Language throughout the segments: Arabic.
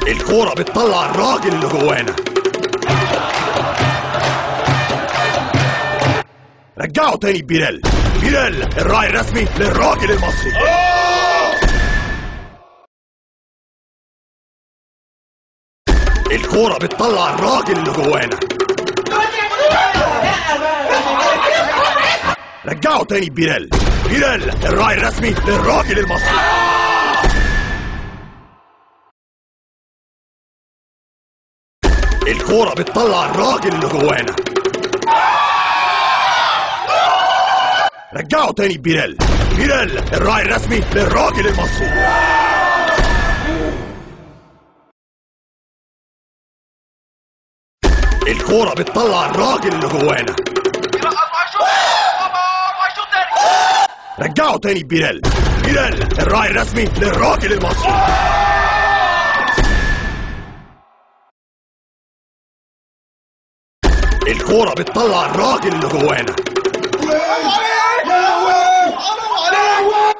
الكورة بتطلع الراجل اللي جوانا. رجعوا تاني بيريل. بيريل الراعي الرسمي للراجل المصري. الكورة بتطلع الراجل اللي جوانا. رجعوا تاني بيريل. بيريل الراعي الرسمي للراجل المصري. الكورة بتطلع الراجل اللي جوانا. رجعوا تاني بيريل. بيريل الراعي الرسمي للراجل المصري. الكورة بتطلع الراجل اللي جوانا. رجعوا تاني بيريل. بيريل الراعي الرسمي للراجل المصري. الكورة بتطلع الراجل اللي جوانا.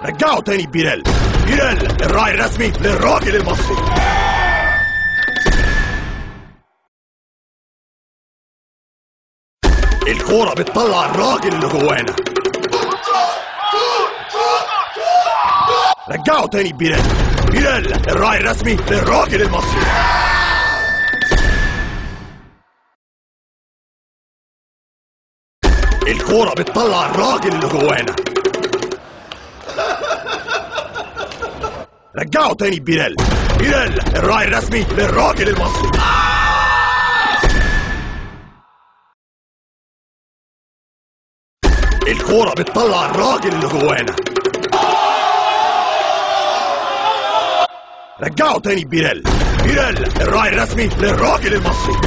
رجعوا تاني بيريل. بيريل الراعي الرسمي للراجل المصري. الكورة بتطلع الراجل اللي جوانا. رجعوا تاني بيريل. بيريل الراعي الرسمي للراجل المصري. الكورة بتطلع الراجل اللي جوانا. رجعوا تاني بيريل. بيريل الراعي الرسمي للراجل المصري. الكورة بتطلع الراجل اللي جوانا. رجعوا تاني بيريل. بيريل الراعي الرسمي للراجل المصري.